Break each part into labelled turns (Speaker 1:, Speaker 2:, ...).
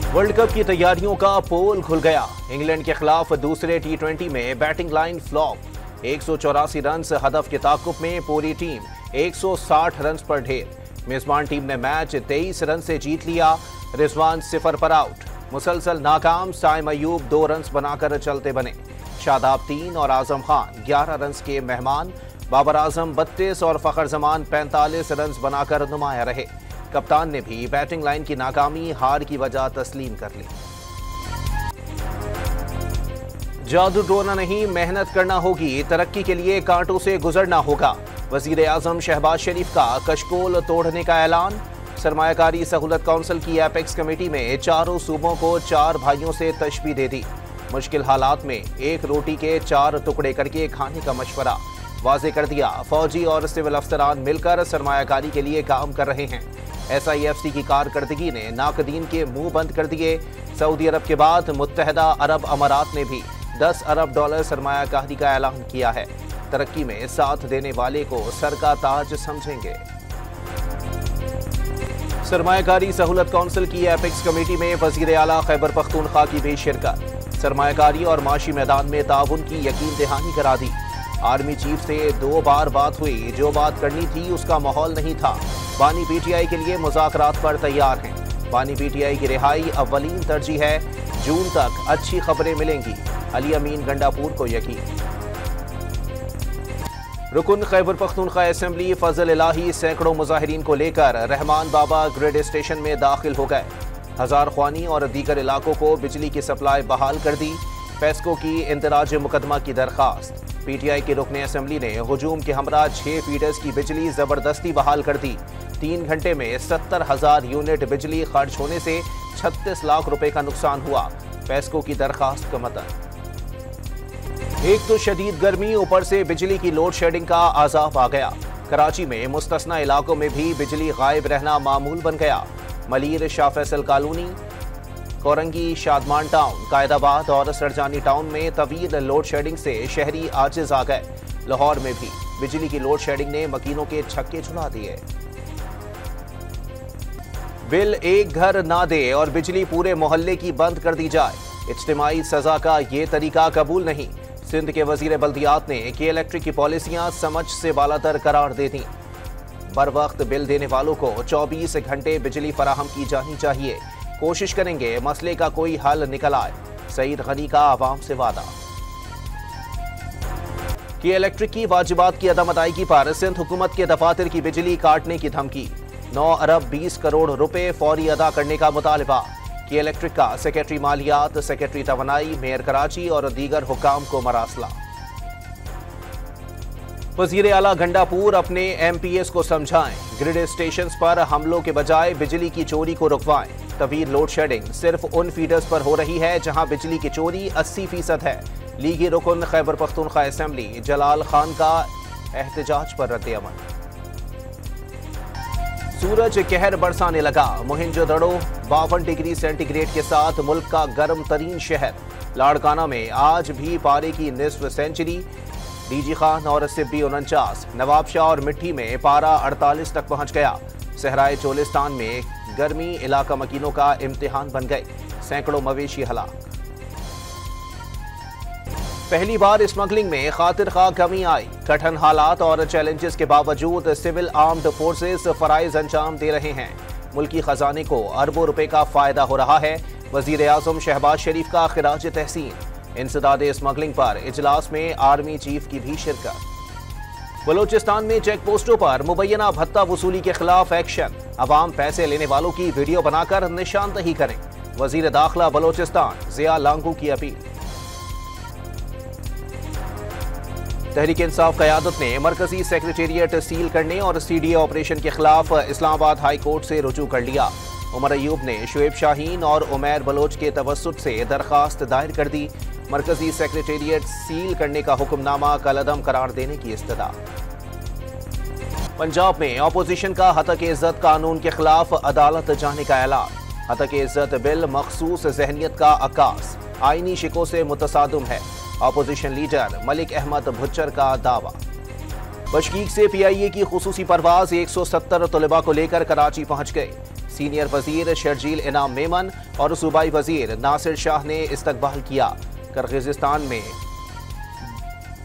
Speaker 1: World cup की तैयारियों का पोल खुल गया। इंग्लैंड के खिलाफ दूसरे टी20 में बैटिंग लाइन फ्लॉप। 184 रन हदफ के ताकुब में पूरी टीम 160 रन पर ढेर। मेजबान टीम ने मैच 23 रन से जीत लिया। रिजवान 0 पर आउट। मुसलसल नाकाम साइम अयूब 2 रन बनाकर चलते बने। शादाब 3 और आजम खान 11 रन के मेहमान। बाबर आजम 32 और फखर जमान 45 रन बनाकर नुमाया रहे। कप्तान ने भी बैटिंग लाइन की नाकामी हार की वजह तस्लीम कर ली। जादू टोना नहीं, मेहनत करना होगी। तरक्की के लिए कांटों से गुजरना होगा। वजीर आजम शहबाज शरीफ का कशकोल तोड़ने का ऐलान। सरमायाकारी सहूलत काउंसिल की एपेक्स कमेटी में चारों सूबों को 4 भाइयों से तशबीह दे दी। मुश्किल हालात में एक रोटी के 4 टुकड़े करके खाने का मशवरा। वाजे कर दिया, फौजी और सिविल अफसरान मिलकर सरमायाकारी के लिए काम कर रहे हैं। SIFC की कारकर्दगी ने नाकदीन के मुंह बंद कर दिए। सऊदी अरब के बाद मुत्तहदा अरब अमारात ने भी $10 अरब सरमायाकारी का ऐलान किया है। तरक्की में साथ देने वाले को सर का ताज समझेंगे। सरमायाकारी सहूलत काउंसिल की एपेक्स कमेटी में वजीर आला खैबर पख्तूनख्वा की भी शिरकत। सरमायाकारी और माशी मैदान में ताउन की यकीन दहानी करा दी। आर्मी चीफ से 2 बार बात हुई, जो बात करनी थी उसका माहौल नहीं था। बानी PTI के लिए मुज़ाकरात पर तैयार हैं। बानी PTI की रिहाई अव्वलीन तरजीह है। जून तक अच्छी खबरें मिलेंगी, अली अमीन गंडापुर को यकीन। रुकन खैबर पख्तूनख्वा असेंबली फजल इलाही सैकड़ों मुजाहिरीन को लेकर रहमान बाबा ग्रिड स्टेशन में दाखिल हो गए। हजार ख्वानी और दीगर इलाकों को बिजली की सप्लाई बहाल कर दी। पेस्को की इंतराज मुकदमा की दरखास्त। PTI के रुकने असेंबली ने हुजूम के हमरा 6 फीडर्स की बिजली जबरदस्ती बहाल कर दी। 3 घंटे में 70,000 यूनिट बिजली खर्च होने से 36 लाख रुपए का नुकसान हुआ। पेस्को की दरखास्त का मतन। एक तो शदीद गर्मी, ऊपर से बिजली की लोड शेडिंग का आजाब आ गया। कराची में मुस्तस्ना इलाकों में भी बिजली गायब रहना मामूल बन गया। मलीर, शाह फैसल कॉलोनी, कोरंगी, शादमान टाउन, कायदाबाद और सरजानी टाउन में तवील लोड शेडिंग से शहरी आजिज आ गए। लाहौर में भी बिजली की लोड शेडिंग ने मकीनों के छक्के छुड़ा दिए। बिल एक घर ना दे और बिजली पूरे मोहल्ले की बंद कर दी जाए। इज्तिमाई सजा का ये तरीका कबूल नहीं। सिंध के वजीर बल्दियात ने के इलेक्ट्रिक की पॉलिसियां समझ से बालातर करार दे दी। बर वक्त बिल देने वालों को 24 घंटे बिजली फराहम की जानी चाहिए। कोशिश करेंगे मसले का कोई हल निकल आए। सईद गनी का आवाम से वादा। के इलेक्ट्रिक की वाजिबात की अदम अदायगी पर सिंध हुकूमत के दफातर की बिजली काटने की धमकी। 9 अरब 20 करोड़ रुपए फौरी अदा करने का मुतालबा। के इलेक्ट्रिक का सेक्रेटरी मालियात, सेक्रेटरी तवानाई, मेयर कराची और दीगर हुकाम को मरासला। वजीर आला गंडापुर अपने MPS को समझाएं। ग्रिड स्टेशन पर हमलों के बजाय बिजली की चोरी को रुकवाएं। तवील लोड शेडिंग सिर्फ उन फीडर्स पर हो रही है जहां बिजली की चोरी 80% है। लीगी रुकन खैबर पख्तूनख्वा असेंबली जलाल खान का एहतजाज पर रद्द-ए-अमल। सूरज कहर बरसाने लगा। मोहिंजोदड़ो 52 डिग्री सेंटीग्रेड के साथ मुल्क का गर्म तरीन शहर। लाड़काना में आज भी पारे की निस्फ सेंचुरी। DG खान और सिब्बी 49। नवाबशाह और मिट्टी में पारा 48 तक पहुंच गया। सहराए चोलिस्तान में गर्मी इलाका मकीनों का इम्तिहान बन गए। सैकड़ों मवेशी हलाक। पहली बार स्मगलिंग में खातिर खा कमी आई। कठिन हालात और चैलेंजेस के बावजूद सिविल आर्म्ड फोर्सेस फराइज अंजाम दे रहे हैं। मुल्की खजाने को अरबों रुपए का फायदा हो रहा है। वजीर आजम शहबाज शरीफ का खिराज तहसीन। इंसदाद स्मगलिंग पर इजलास में आर्मी चीफ की भी शिरकत। बलोचिस्तान में चेक पोस्टों पर मुबैना भत्ता वसूली के खिलाफ एक्शन। अवाम पैसे लेने वालों की वीडियो बनाकर निशानदही करें। वजीर दाखिला बलोचिस्तान जिया लांगू की अपील। तहरीक इंसाफ क़यादत ने मरकजी सेक्रेटेरिएट सील करने और CDA ऑपरेशन के खिलाफ इस्लामाबाद हाई कोर्ट से रुजू कर लिया। उमर अयूब ने शुएब शाहीन और उमैर बलोच के तवस्सुत से दरखास्त दायर कर दी। मरकजी सेक्रेटेरिएट सील करने का हुक्मनामा कलअदम करार देने की इस्तदा। पंजाब में अपोजिशन का हतक इज्जत कानून के खिलाफ अदालत जाने का ऐलान। हतक इज्जत बिल मखसूस जहनियत का अक्कास, आईनी शिकों से मुतसादम है। अपोजिशन लीडर मलिक अहमद भुच्चर का दावा। बशकीक से PIA की खुसूसी परवाज 170 तलबा को लेकर कराची पहुंच गए। सीनियर वजीर शर्जील इनाम मेमन और सूबाई वजीर नासिर शाह ने इस्तकबाल किया। किर्गिस्तान में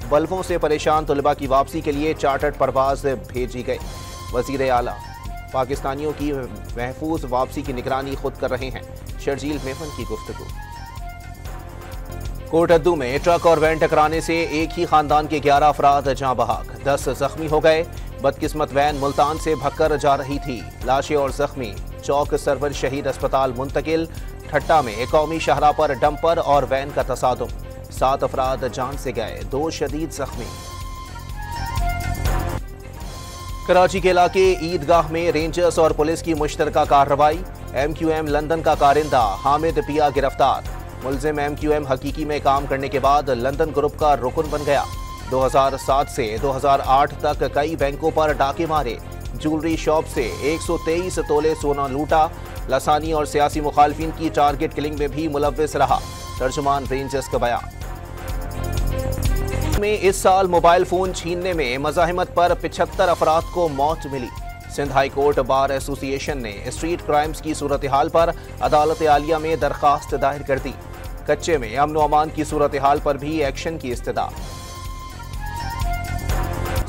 Speaker 1: बल्बों से परेशान तलबा की वापसी के लिए चार्टर्ड परवाज भेजी गई। वजीर आला पाकिस्तानियों की महफूज वापसी की निगरानी खुद कर रहे हैं। शर्जील मेमन की गुफ्तगू। कोटद्दू में ट्रक और वैन टकराने से एक ही खानदान के 11 अफराद जाँ बहक, 10 जख्मी हो गए। बदकिस्मत वैन मुल्तान से भगकर जा रही थी। लाशें और जख्मी चौक सरवर शहीद अस्पताल मुंतकिल। ठट्टा में कौमी शाहरा पर डंपर और वैन का तसादुम, 7 अफराद जान से गए, 2 शदीद जख्मी। कराची के इलाके ईदगाह में रेंजर्स और पुलिस की मुश्तरका कार्रवाई। MQM लंदन का कारिंदा हामिद पिया गिरफ्तार। मुल्जिम MQM हकीकी में काम करने के बाद लंदन ग्रुप का रुकन बन गया। 2007 से 2008 तक कई बैंकों पर डाके मारे। ज्वेलरी शॉप से 123 तोले सोना लूटा। लसानी और सियासी मुखालफिन की टारगेट किलिंग में भी मुलव्विस रहा। तर्जुमान रेंजर्स का बयान। में इस साल मोबाइल फोन छीनने में मज़ाहिमत पर 75 अफराद को मौत मिली। Sindh high court bar association ने स्ट्रीट क्राइम्स की सूरत हाल पर अदालत आलिया में दरखास्त दायर कर दी। कच्चे में अमन व अमान की सूरत हाल पर भी एक्शन की इस्तदा।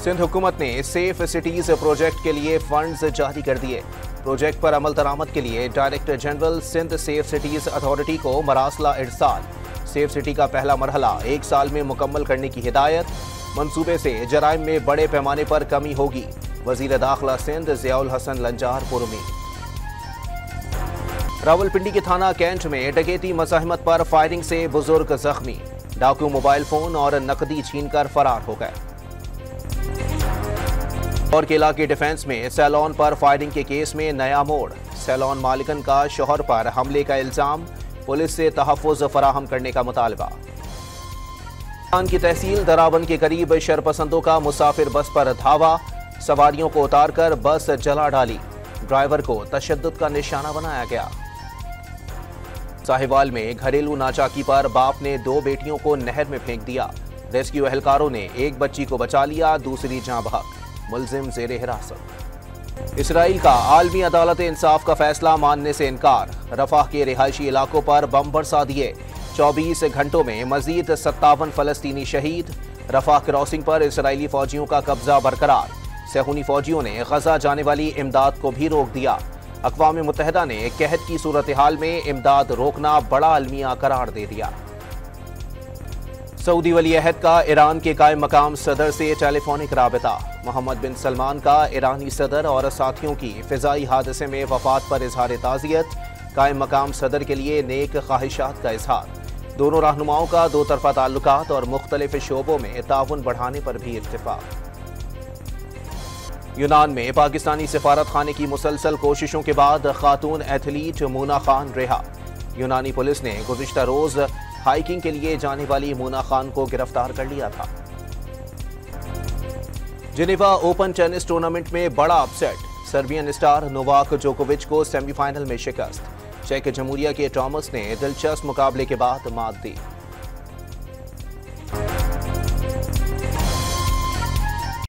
Speaker 1: सिंध हुकूमत ने सेफ सिटीज प्रोजेक्ट के लिए फंड्स जारी कर दिए। प्रोजेक्ट पर अमल दरामद के लिए director general Sindh safe cities authority को मरासला इरसाल। सेफ सिटी का पहला मरहला 1 साल में मुकम्मल करने की हिदायत। मंसूबे से जराइम में बड़े पैमाने पर कमी होगी। वजीर दाखिला सिंध ज़ियाउल हसन लंजार पुरउम्मीद। रावलपिंडी के थाना कैंट में डकैती मज़ाहिमत पर फायरिंग से बुजुर्ग जख्मी। डाकू मोबाइल फोन और नकदी छीनकर फरार हो गए। और केला के डिफेंस में सैलॉन पर फायरिंग के केस में नया मोड़। सैलॉन मालिकन का शोहर पर हमले का इल्जाम। पुलिस से तहफ़्फ़ुज़ फराहम करने का मुतालबा। की तहसील दरावन के करीब शरपसंदों का मुसाफिर बस पर धावा। सवारियों को उतारकर बस जला डाली। ड्राइवर को तशद्दुद का निशाना बनाया गया। साहिवाल में घरेलू नाचाकी पर बाप ने 2 बेटियों को नहर में फेंक दिया। रेस्क्यू एहलकारों ने एक बच्ची को बचा लिया, दूसरी जाँ बहक। मुल्जिम ज़ेरे हिरासत। इसराइल का आलमी अदालत इंसाफ का फैसला मानने से इनकार। रफाह के रिहायशी इलाकों पर बम बरसा दिए। 24 घंटों में मजीद 57 फलस्तीनी शहीद। रफाह क्रॉसिंग पर इसराइली फौजियों का कब्जा बरकरार। सहूनी फौजियों ने गजा जाने वाली इमदाद को भी रोक दिया। अक़वाम मुत्तहिदा ने कहत की सूरत हाल में इमदाद रोकना बड़ा अलमिया करार दे दिया। सऊदी वली अहद का ईरान के कायम मकाम सदर से टेलीफोनिक राबिता। मोहम्मद बिन सलमान का ईरानी सदर और साथियों की फ़िज़ाई हादसे में वफ़ात पर इजहार ताज़ियत। कायम मकाम सदर के लिए नेक ख्वाहिशात का इजहार। दोनों रहनुमाओं का 2 तरफ़ा ताल्लुकात और मुख्तलिफ शोबों में ताउन बढ़ाने पर भी इत्तिफ़ाक़। यूनान में पाकिस्तानी सिफारत खाने की मुसलसल कोशिशों के बाद खातून एथलीट मूना खान रिहा। यूनानी पुलिस ने गुज़िश्ता रोज़ हाइकिंग के लिए जाने वाली मूना खान को गिरफ्तार कर लिया था। जिनेवा ओपन टेनिस टूर्नामेंट में बड़ा अपसेट। सर्बियन स्टार नोवाक जोकोविच को सेमीफाइनल में शिकस्त। चेक जमहूरिया के टॉमस ने दिलचस्प मुकाबले के बाद मात दी।